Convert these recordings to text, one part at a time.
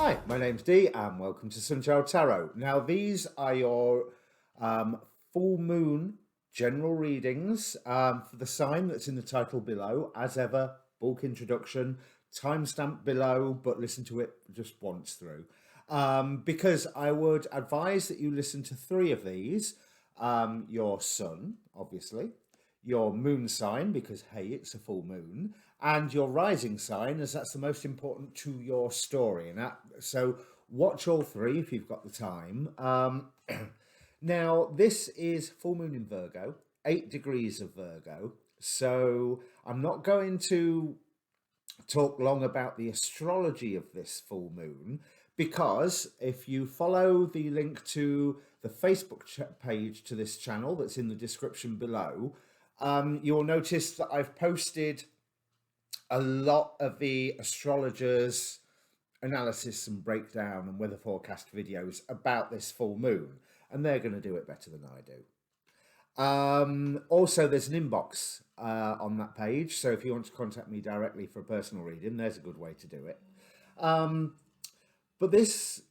Hi, my name's Dee and welcome to Untitled Tarot. Now these are your full moon general readings for the sign that's in the title below. As ever, bulk introduction, timestamp below, but listen to it just once through. Because I would advise that you listen to three of these. Your sun, obviously, your moon sign, because hey, it's a full moon, and your rising sign, as that's the most important to your story. So watch all three if you've got the time. Now, this is full moon in Virgo, 8 degrees of Virgo. So I'm not going to talk long about the astrology of this full moon, because if you follow the link to the Facebook page to this channel that's in the description below, you'll notice that I've posted a lot of the astrologers' analysis and breakdown and weather forecast videos about this full moon, and they're going to do it better than I do. Also, there's an inbox on that page, so if you want to contact me directly for a personal reading, there's a good way to do it. But this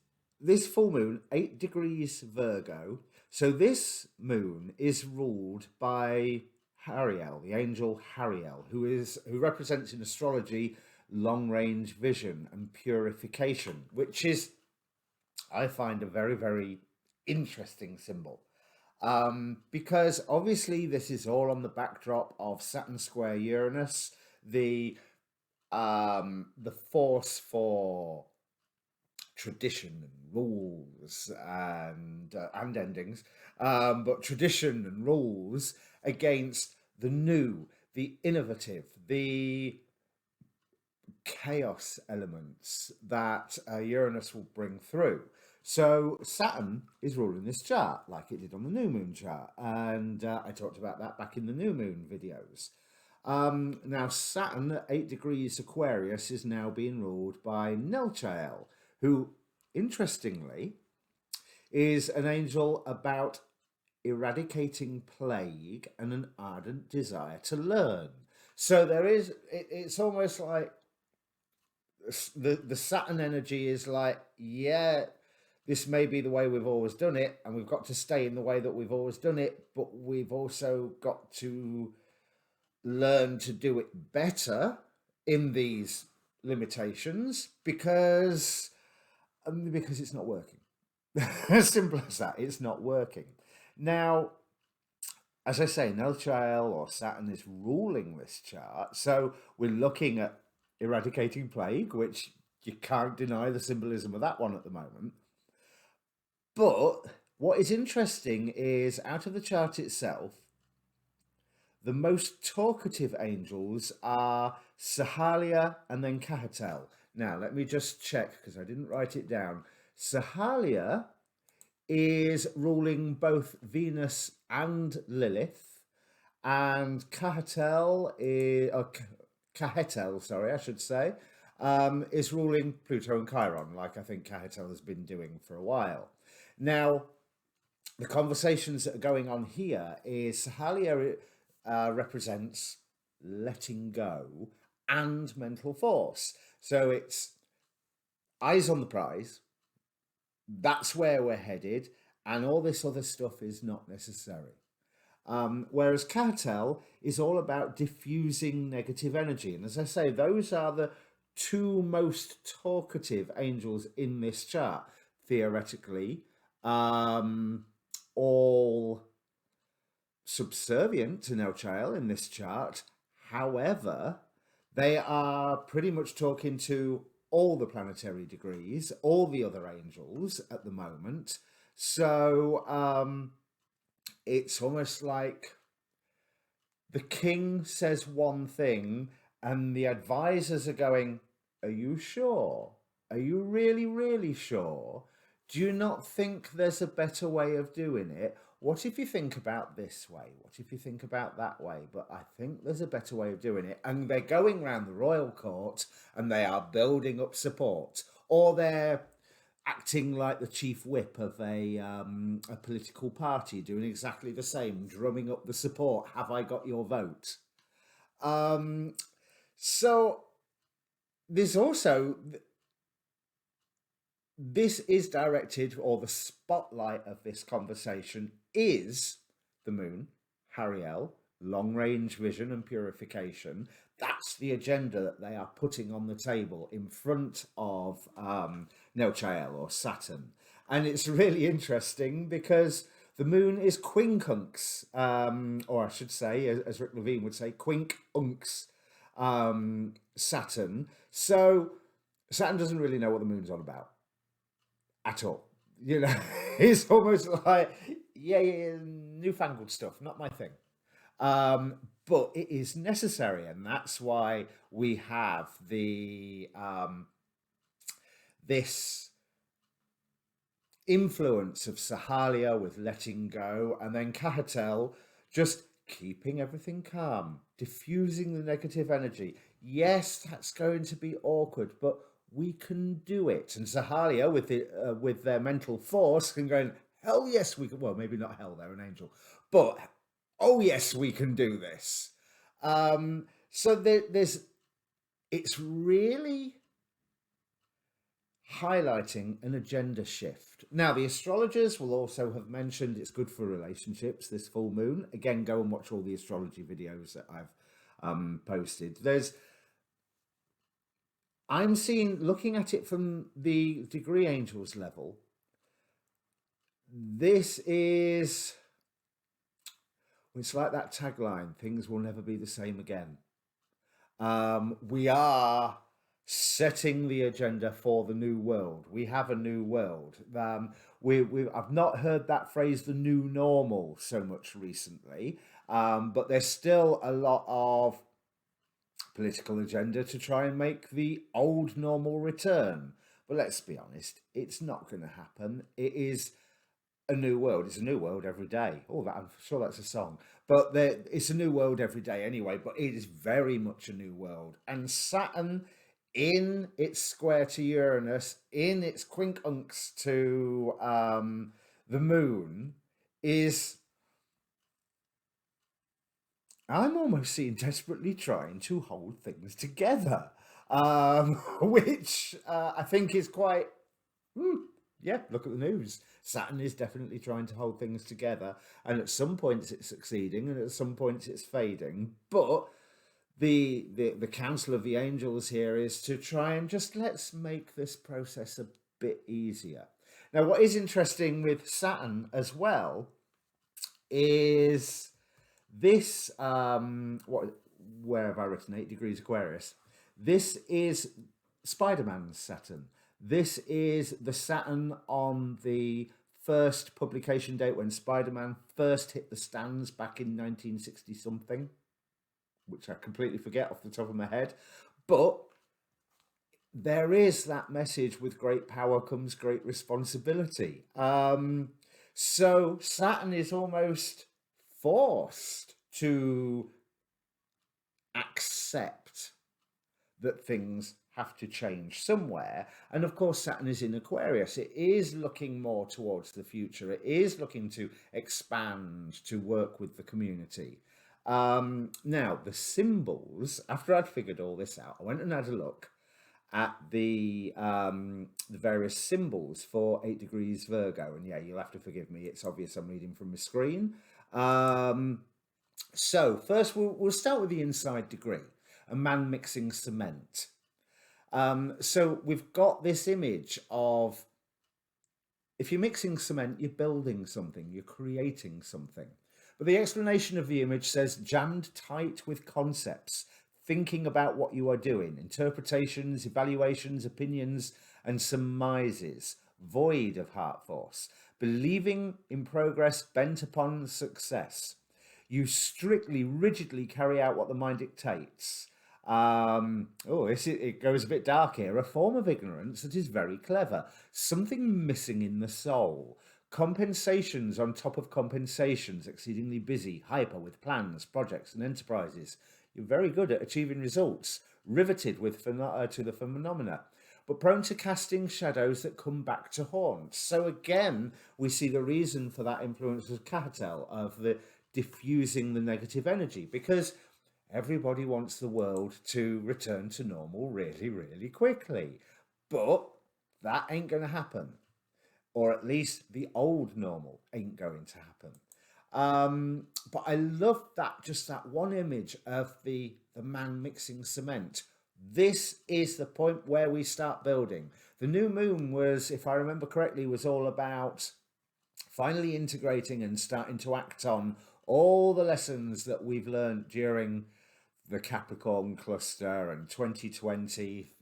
full moon, 8 degrees Virgo, so this moon is ruled by Hariel, the angel Hariel, who represents in astrology long-range vision and purification, which is, I find, a very, very interesting symbol. Because obviously this is all on the backdrop of Saturn square Uranus, the force for tradition and rules and endings, but tradition and rules against the new, the innovative, the chaos elements that Uranus will bring through. So Saturn is ruling this chart like it did on the new moon chart, and I talked about that back in the new moon videos. Now Saturn at 8 degrees Aquarius is now being ruled by Nelchael, who, interestingly, is an angel about eradicating plague and an ardent desire to learn. So it's almost like the Saturn energy is like, yeah, this may be the way we've always done it, and we've got to stay in the way that we've always done it, but we've also got to learn to do it better in these limitations because it's not working. As simple as that. It's not working. Now, as I say, Nelchael or Saturn is ruling this chart, so we're looking at eradicating plague, which you can't deny the symbolism of that one at the moment. But what is interesting is, out of the chart itself, the most talkative angels are Sahalia and then Kahatel. Now, let me just check because I didn't write it down. Sahalia is ruling both Venus and Lilith, and Kahatel is, Kahetel, sorry, I should say, is ruling Pluto and Chiron, like I think Kahetel has been doing for a while. Now, the conversations that are going on here is Sahalia represents letting go and mental force. So it's eyes on the prize. That's where we're headed, and all this other stuff is not necessary. Whereas Cartel is all about diffusing negative energy. And as I say, those are the two most talkative angels in this chart, theoretically, all subservient to Nelchael in this chart. However, they are pretty much talking to all the planetary degrees, all the other angels at the moment. So it's almost like the king says one thing and the advisors are going, are you sure? Are you really, really sure? Do you not think there's a better way of doing it? What if you think about this way? What if you think about that way? But I think there's a better way of doing it. And they're going around the royal court and they are building up support, or they're acting like the chief whip of a political party, doing exactly the same, drumming up the support. Have I got your vote? So there's also this is directed, or the spotlight of this conversation is the moon, Hariel, long range vision and purification. That's the agenda that they are putting on the table in front of Nelchael or Saturn. And it's really interesting because the moon is quincunx, or I should say, as Rick Levine would say, quincunx Saturn. So Saturn doesn't really know what the moon's on about at all. You know, it's almost like, yeah, newfangled stuff, not my thing. Um, but it is necessary, and that's why we have the this influence of Sahalia with letting go, and then Kahatel just keeping everything calm, diffusing the negative energy. Yes, that's going to be awkward, but we can do it. And Sahalia, with their mental force, can go, hell yes, we can. Well, maybe not hell, they're an angel, but oh yes, we can do this. So there's, it's really highlighting an agenda shift. Now, the astrologers will also have mentioned it's good for relationships, this full moon. Again, go and watch all the astrology videos that I've posted. I'm seeing, looking at it from the degree angels level, this is, it's like that tagline, things will never be the same again. We are setting the agenda for the new world. We have a new world. I've not heard that phrase, the new normal, so much recently, but there's still a lot of political agenda to try and make the old normal return. But let's be honest, it's not going to happen. It is a new world. It's a new world every day. Oh, that, I'm sure that's a song. But it's a new world every day anyway, but it is very much a new world. And Saturn, in its square to Uranus, in its quincunx to the moon, is, I'm almost seeing, desperately trying to hold things together, which I think is quite, yeah, look at the news. Saturn is definitely trying to hold things together, and at some points it's succeeding, and at some points it's fading. But the counsel of the angels here is to try and just, let's make this process a bit easier. Now, what is interesting with Saturn as well is this, where have I written 8 degrees Aquarius? This is Spider-Man's Saturn. This is the Saturn on the first publication date when Spider-Man first hit the stands back in 1960 something, which I completely forget off the top of my head. But there is that message, with great power comes great responsibility. So Saturn is almost forced to accept that things have to change somewhere. And of course, Saturn is in Aquarius. It is looking more towards the future. It is looking to expand, to work with the community. Now, the symbols, after I'd figured all this out, I went and had a look at the various symbols for 8 degrees Virgo. And yeah, you'll have to forgive me. It's obvious I'm reading from the screen. So first we'll start with the inside degree, a man mixing cement. So we've got this image of, if you're mixing cement, you're building something, you're creating something. But the explanation of the image says jammed tight with concepts, thinking about what you are doing, interpretations, evaluations, opinions, and surmises, void of heart force, believing in progress, bent upon success. You strictly, rigidly carry out what the mind dictates. It goes a bit dark here. A form of ignorance that is very clever. Something missing in the soul. Compensations on top of compensations. Exceedingly busy, hyper with plans, projects, and enterprises. You're very good at achieving results. Riveted with to the phenomena, but prone to casting shadows that come back to haunt. So again, we see the reason for that influence of Cahatel, of the diffusing the negative energy, because everybody wants the world to return to normal really, really quickly. But that ain't going to happen, or at least the old normal ain't going to happen. But I love that, just that one image of the man mixing cement. This is the point where we start building. The new moon was, if I remember correctly, was all about finally integrating and starting to act on all the lessons that we've learned during the Capricorn cluster and 2020,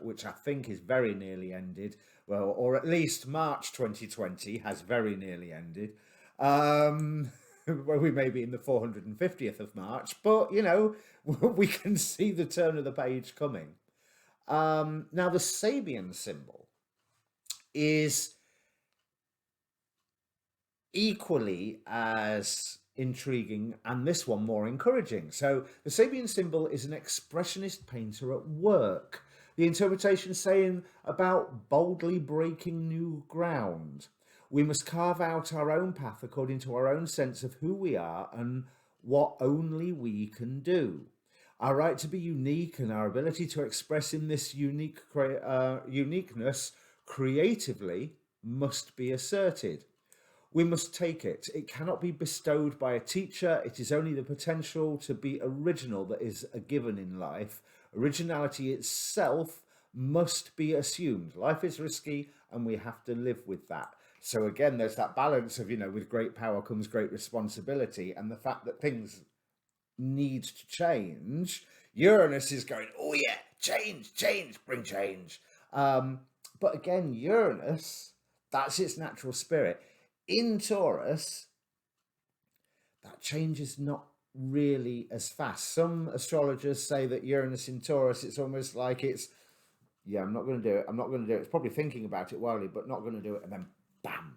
which I think is very nearly ended. Well, or at least March 2020 has very nearly ended. Well, we may be in the 450th of March, but you know, we can see the turn of the page coming. Now, the Sabian symbol is equally as intriguing, and this one more encouraging. So the Sabian symbol is an expressionist painter at work. The interpretation saying about boldly breaking new ground. We must carve out our own path according to our own sense of who we are and what only we can do. Our right to be unique and our ability to express in this uniqueness creatively must be asserted. We must take it. It cannot be bestowed by a teacher. It is only the potential to be original that is a given in life. Originality itself must be assumed. Life is risky and we have to live with that. So again, there's that balance of, you know, with great power comes great responsibility, and the fact that things need to change. Uranus is going, oh yeah, change, change, bring change. But again, Uranus, that's its natural spirit. In Taurus, that change is not really as fast. Some astrologers say that Uranus in Taurus, it's almost like it's, yeah, I'm not going to do it. I'm not going to do it. It's probably thinking about it wildly, but not going to do it. And then, bam,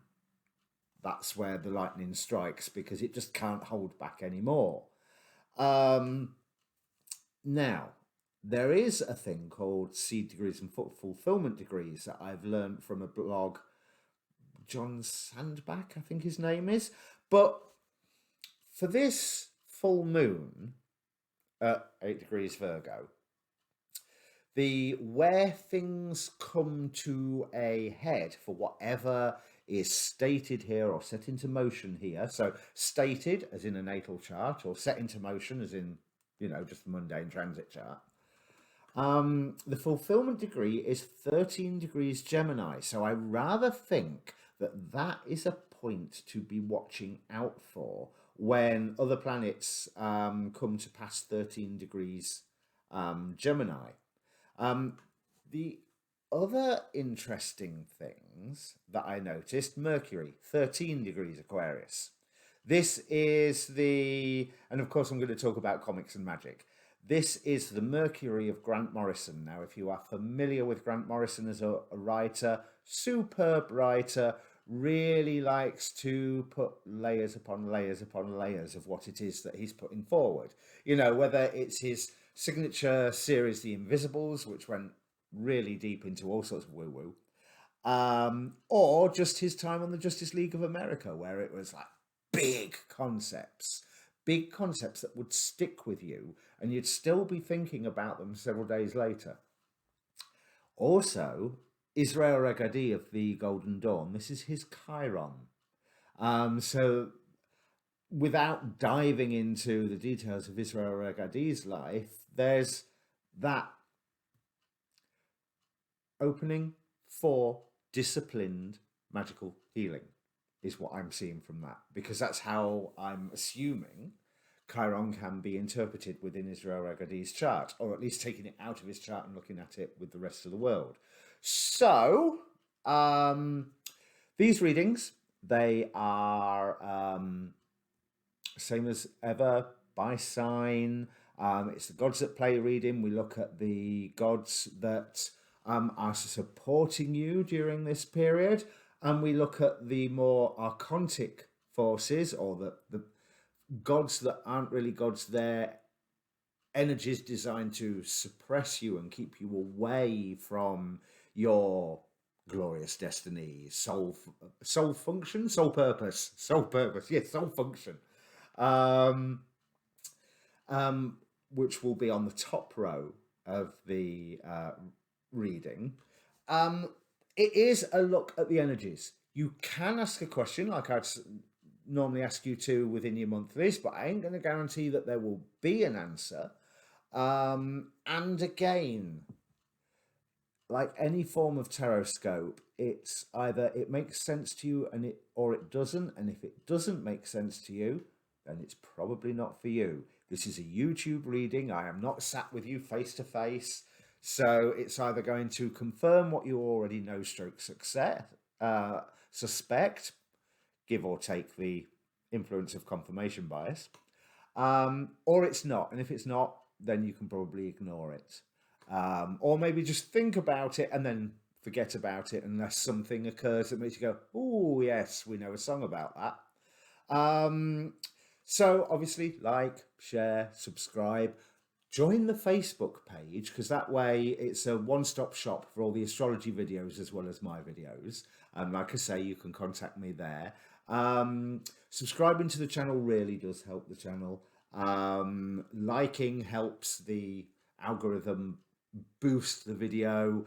that's where the lightning strikes, because it just can't hold back anymore. Now, there is a thing called seed degrees and fulfillment degrees that I've learned from a blog, John Sandback, I think his name is. But for this full moon at 8 degrees Virgo, the where things come to a head for whatever is stated here or set into motion here. So stated as in a natal chart, or set into motion as in, you know, just the mundane transit chart. The fulfillment degree is 13 degrees Gemini. So I rather think that that is a point to be watching out for when other planets come to pass 13 degrees Gemini. The other interesting things that I noticed, Mercury, 13 degrees Aquarius. This is and of course I'm going to talk about comics and magic. This is the Mercury of Grant Morrison. Now, if you are familiar with Grant Morrison as a writer, superb writer, really likes to put layers upon layers upon layers of what it is that he's putting forward. You know, whether it's his signature series, The Invisibles, which went really deep into all sorts of woo-woo, or just his time on the Justice League of America, where it was like big concepts that would stick with you and you'd still be thinking about them several days later. Also, Israel Regadi of the Golden Dawn, this is his Chiron. So without diving into the details of Israel Regadi's life, there's that opening for disciplined magical healing is what I'm seeing from that, because that's how I'm assuming Chiron can be interpreted within Israel Regadi's chart, or at least taking it out of his chart and looking at it with the rest of the world. So, these readings, they are same as ever, by sign. It's the gods that play reading. We look at the gods that are supporting you during this period, and we look at the more archontic forces, or the gods that aren't really gods. Their energies designed to suppress you and keep you away from your glorious destiny, soul function, soul purpose, yes, soul function, which will be on the top row of the reading. it is a look at the energies. You can ask a question like I'd normally ask you to within your monthlies, but I ain't going to guarantee that there will be an answer. And again, like any form of tarot scope, it's either it makes sense to you and or it doesn't. And if it doesn't make sense to you, then it's probably not for you. This is a YouTube reading. I am not sat with you face to face. So it's either going to confirm what you already know, stroke success, suspect, give or take the influence of confirmation bias, or it's not. And if it's not, then you can probably ignore it. Or maybe just think about it and then forget about it unless something occurs that makes you go, oh, yes, we know a song about that. So obviously, like, share, subscribe, join the Facebook page, because that way it's a one-stop shop for all the astrology videos as well as my videos. And like I say, you can contact me there. Subscribing to the channel really does help the channel. Liking helps the algorithm boost the video.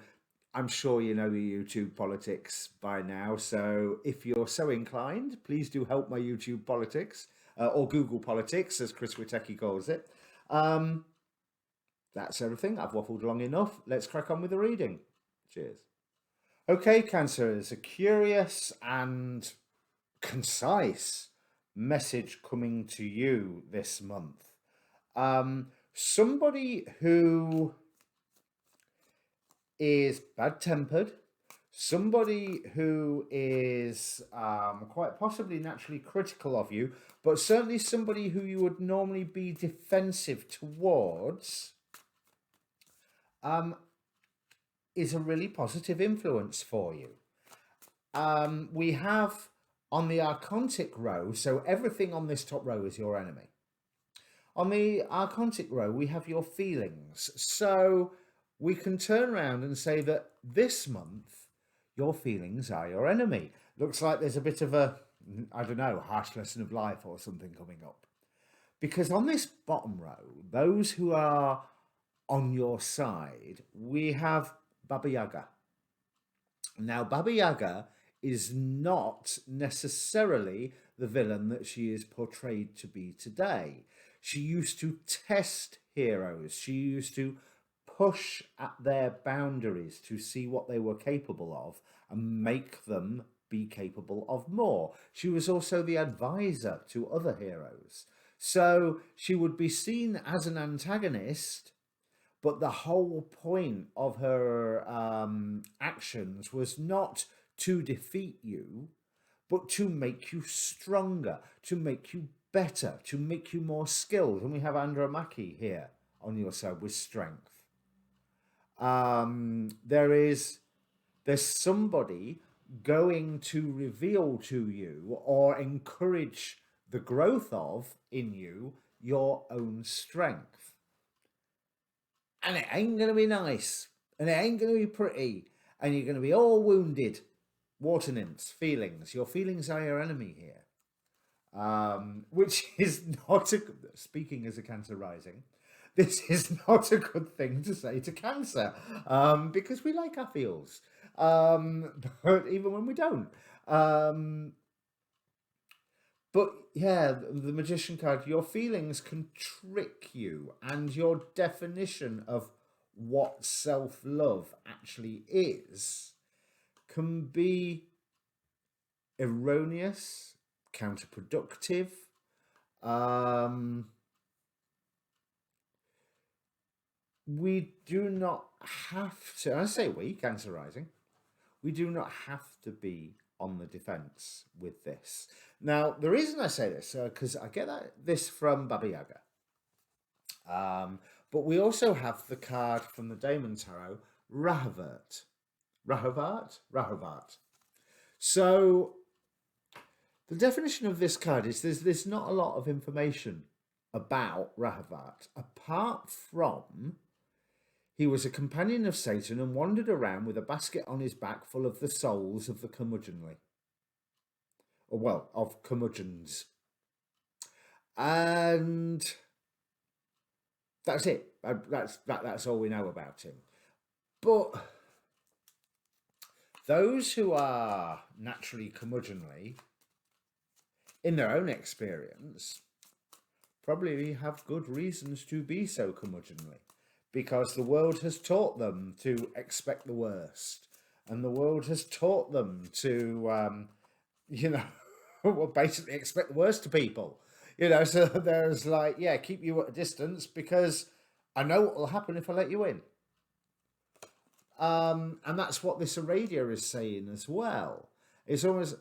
I'm sure you know the YouTube politics by now, so if you're so inclined, please do help my YouTube politics, or Google politics, as Chris Witecki calls it. That's everything. I've waffled long enough. Let's crack on with the reading. Cheers. Okay, Cancer, is a curious and concise message coming to you this month. Somebody who is bad-tempered, somebody who is quite possibly naturally critical of you, but certainly somebody who you would normally be defensive towards, is a really positive influence for you. We have on the archontic row, so everything on this top row is your enemy. On the archontic row, we have your feelings. So we can turn around and say that this month, your feelings are your enemy. Looks like there's a bit of a, I don't know, harsh lesson of life or something coming up. Because on this bottom row, those who are on your side, we have Baba Yaga. Now, Baba Yaga is not necessarily the villain that she is portrayed to be today. She used to test heroes. She used to push at their boundaries to see what they were capable of and make them be capable of more. She was also the advisor to other heroes. So she would be seen as an antagonist, but the whole point of her actions was not to defeat you, but to make you stronger, to make you better, to make you more skilled. And we have Andromachy here on your side with strength. There's somebody going to reveal to you or encourage the growth of in you your own strength. And it ain't going to be nice, and it ain't going to be pretty, and you're going to be all wounded. Water nymphs, feelings. Your feelings are your enemy here. Which is not a, speaking as a Cancer rising, this is not a good thing to say to Cancer, because we like our feels, but even when we don't. But yeah, the Magician card, your feelings can trick you, and your definition of what self-love actually is can be erroneous, counterproductive. We do not have to, I say we, Cancer rising, we do not have to be on the defense with this. Now, the reason I say this, because I get this from Baba Yaga, but we also have the card from the Daemon Tarot, Rahavart. Rahavart. So, the definition of this card is there's not a lot of information about Rahavart, apart from he was a companion of Satan and wandered around with a basket on his back full of the souls of the curmudgeonly. Or, well, of curmudgeons. And that's it. That's all we know about him. But those who are naturally curmudgeonly, in their own experience, probably have good reasons to be so curmudgeonly, because the world has taught them to expect the worst, and the world has taught them to, well, basically expect the worst to people. So there's like, yeah, keep you at a distance because I know what will happen if I let you in. And that's what this Aradia is saying as well. It's almost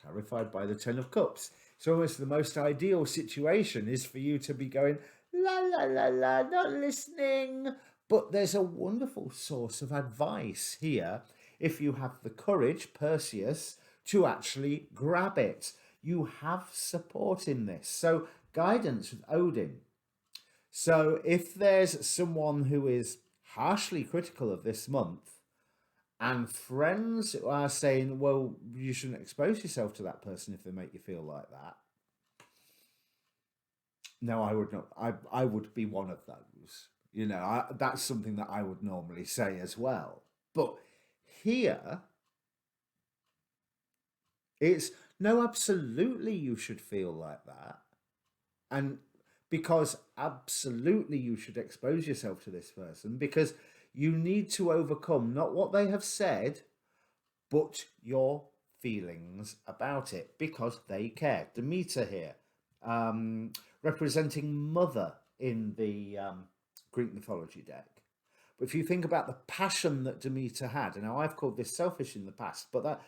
clarified by the Ten of Cups. It's almost the most ideal situation is for you to be going, la, la, la, la, not listening. But there's a wonderful source of advice here if you have the courage, Perseus, to actually grab it. You have support in this. So, guidance with Odin. So, if there's someone who is harshly critical of this month, and friends who are saying, well, you shouldn't expose yourself to that person if they make you feel like that. No, I would not. I would be one of those. That's something that I would normally say as well. But here, it's no, absolutely you should feel like that. And because absolutely you should expose yourself to this person because you need to overcome not what they have said, but your feelings about it because they care. Demeter here, representing mother in the Greek mythology deck. But if you think about the passion that Demeter had, and now I've called this selfish in the past, but that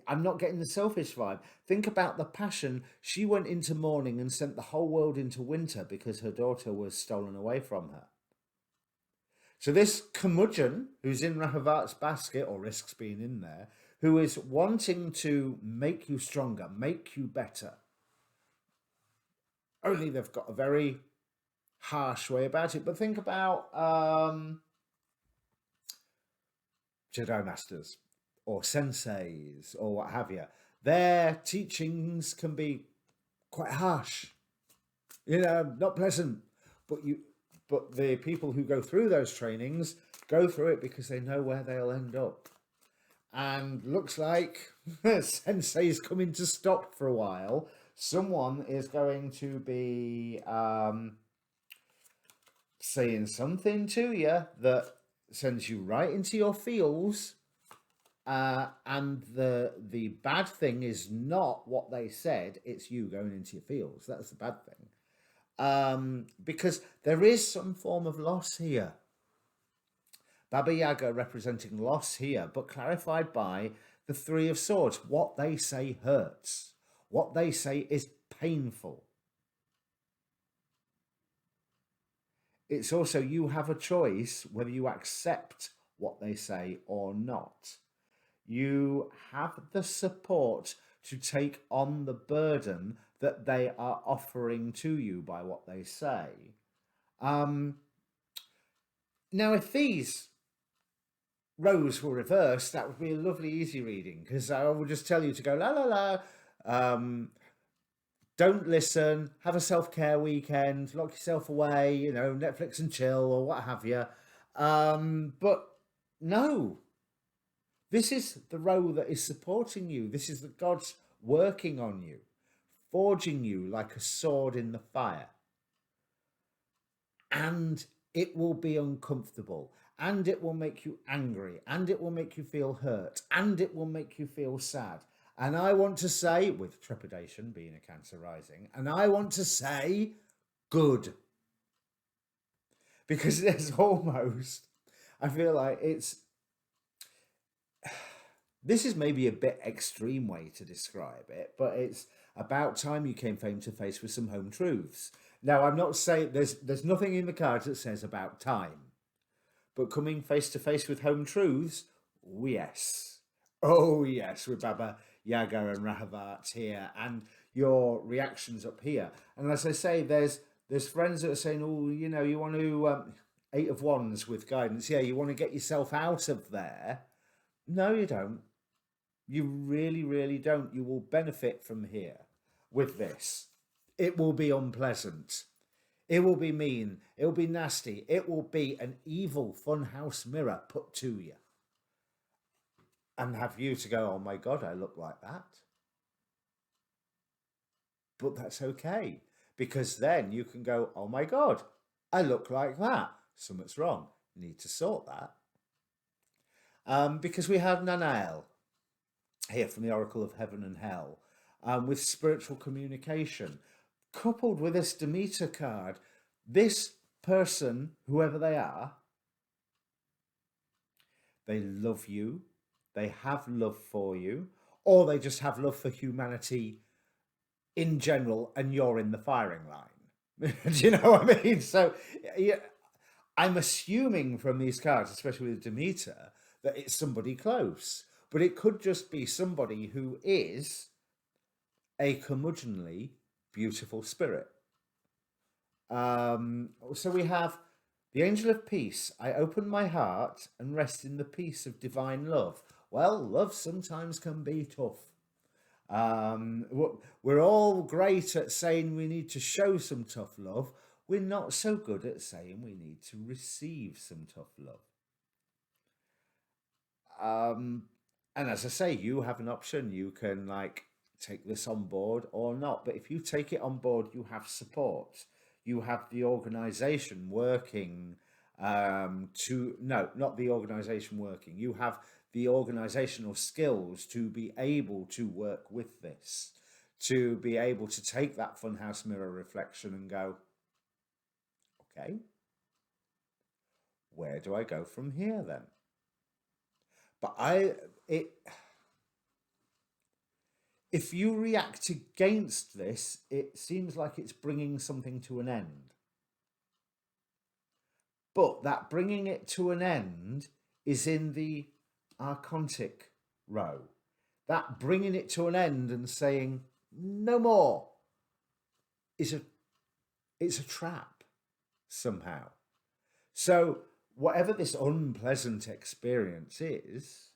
I'm not getting the selfish vibe. Think about the passion. She went into mourning and sent the whole world into winter because her daughter was stolen away from her. So this curmudgeon, who's in Rahavat's basket, or risks being in there, who is wanting to make you stronger, make you better. Only they've got a very harsh way about it. But think about Jedi Masters or senseis or what have you. Their teachings can be quite harsh, not pleasant. But the people who go through those trainings go through it because they know where they'll end up. And looks like Sensei's coming to stop for a while. Someone is going to be saying something to you that sends you right into your feels. And the bad thing is not what they said, it's you going into your feels. That's the bad thing. Because there is some form of loss here. Baba Yaga representing loss here, but clarified by the Three of Swords. What they say hurts. What they say is painful. It's also you have a choice whether you accept what they say or not. You have the support to take on the burden that they are offering to you by what they say. Now, if these rows were reversed, that would be a lovely easy reading because I would just tell you to go la la la. Don't listen, have a self-care weekend, lock yourself away, Netflix and chill or what have you. But no, this is the row that is supporting you. This is the gods working on you, forging you like a sword in the fire. And it will be uncomfortable, and it will make you angry, and it will make you feel hurt, and it will make you feel sad. And I want to say, with trepidation, being a Cancer rising, and I want to say, good. Because there's almost, I feel like this is maybe a bit extreme way to describe it, but it's about time you came face to face with some home truths. Now, I'm not saying there's nothing in the cards that says about time, but coming face to face with home truths, oh yes. Oh yes, with Baba Yaga and Rahavat here, and your reactions up here. And as I say, there's friends that are saying, oh, you want to Eight of Wands with guidance. Yeah, you want to get yourself out of there. No, you don't. You really, really don't. You will benefit from here with this. It will be unpleasant. It will be mean. It will be nasty. It will be an evil funhouse mirror put to you. and have you to go, oh my God, I look like that. But that's okay, because then you can go, oh my God, I look like that. Something's wrong. Need to sort that. Because we have Nanael here from the Oracle of Heaven and Hell, with spiritual communication, coupled with this Demeter card. This person, whoever they are, they love you, they have love for you, or they just have love for humanity in general, and you're in the firing line. Do you know what I mean? So, yeah, I'm assuming from these cards, especially with Demeter, that it's somebody close, but it could just be somebody who is a curmudgeonly, beautiful spirit. So we have the Angel of Peace. I open my heart and rest in the peace of divine love. Well, love sometimes can be tough. We're all great at saying we need to show some tough love. We're not so good at saying we need to receive some tough love. And as I say, you have an option. You can like take this on board or not. But if you take it on board, you have support. You have the organization working no, not the organization working. You have the organizational skills to be able to work with this, to be able to take that funhouse mirror reflection and go, okay, where do I go from here then? But if you react against this, it seems like it's bringing something to an end. But that bringing it to an end is in the archontic row. That bringing it to an end and saying no more it's a trap somehow. So whatever this unpleasant experience is,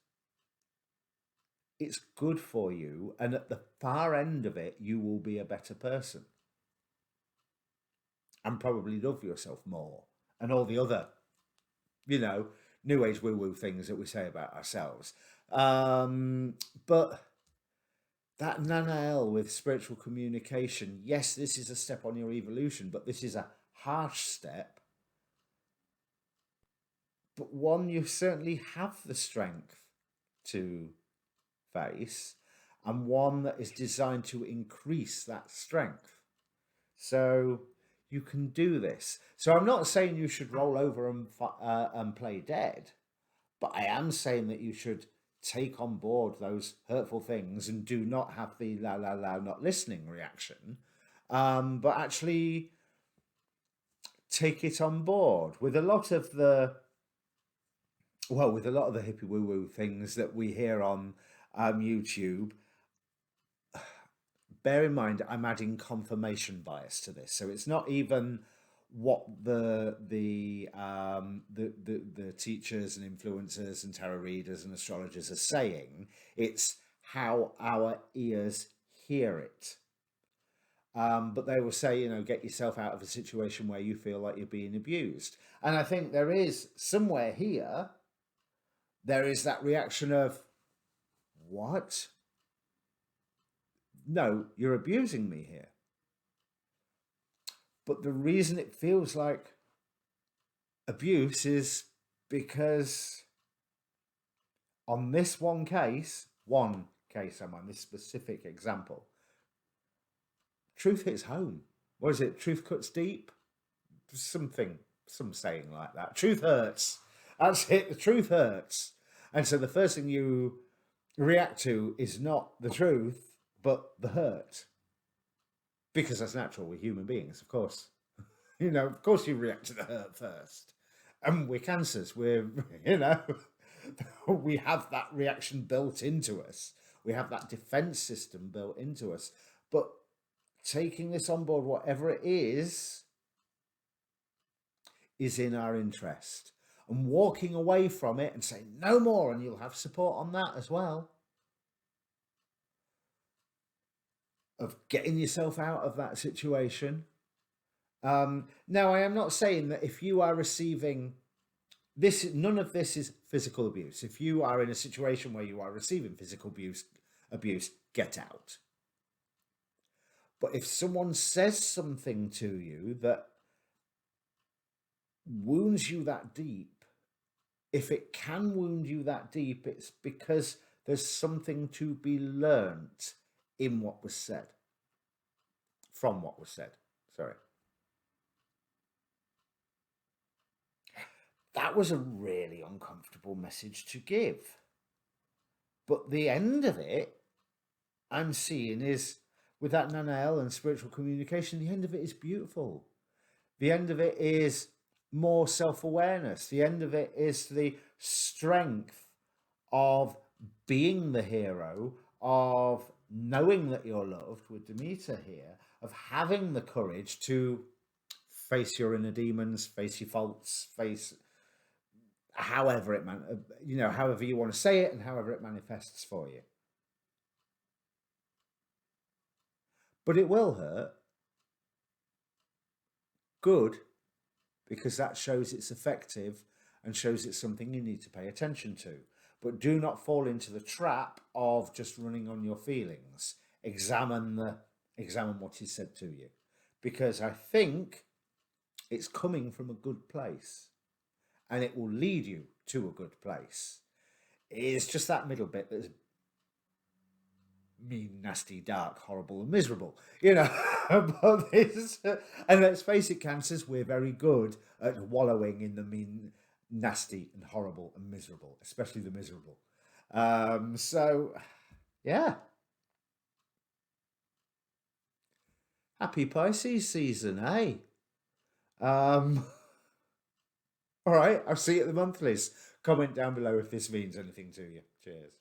it's good for you, and at the far end of it, you will be a better person and probably love yourself more, and all the other, new age woo-woo things that we say about ourselves. But that Nanael with spiritual communication, yes, this is a step on your evolution, but this is a harsh step, but one you certainly have the strength to face, and one that is designed to increase that strength. So you can do this. So I'm not saying you should roll over and play dead, but I am saying that you should take on board those hurtful things and do not have the la la la not listening reaction, but actually take it on board with a lot of the hippie woo woo things that we hear on YouTube. Bear in mind, I'm adding confirmation bias to this, so it's not even what the teachers and influencers and tarot readers and astrologers are saying. It's how our ears hear it. But they will say, get yourself out of a situation where you feel like you're being abused. And I think there is somewhere here, there is that reaction of, what? No, you're abusing me here. But the reason it feels like abuse is because on this this specific example, truth hits home. What is it? Truth cuts deep? Some saying like that. Truth hurts. That's it. The truth hurts. And so the first thing you react to is not the truth, but the hurt. Because that's natural. We're human beings, of course. Of course you react to the hurt first. And we're cancers. We're, we have that reaction built into us. We have that defense system built into us. But taking this on board, whatever it is in our interest. And walking away from it and saying no more, and you'll have support on that as well. Of getting yourself out of that situation. Now, I am not saying that if you are receiving None of this is physical abuse. If you are in a situation where you are receiving physical abuse, get out. But if someone says something to you that wounds you that deep, if it can wound you that deep, it's because there's something to be learnt in what was said. From what was said. Sorry. That was a really uncomfortable message to give. But the end of it, I'm seeing, is with that Nana L and spiritual communication, the end of it is beautiful. The end of it is more self-awareness. The end of it is the strength of being the hero, of knowing that you're loved, with Demeter here, of having the courage to face your inner demons, face your faults, face however it however you want to say it and however it manifests for you. But it will hurt. Good, because that shows it's effective and shows it's something you need to pay attention to. But do not fall into the trap of just running on your feelings. Examine what is said to you, because I think it's coming from a good place and it will lead you to a good place. It's just that middle bit that's mean, nasty, dark, horrible, and miserable, but this, and let's face it, Cancers, we're very good at wallowing in the mean, nasty, and horrible, and miserable, especially the miserable. So, yeah. Happy Pisces season, eh? All right, I'll see you at the monthlies. Comment down below if this means anything to you. Cheers.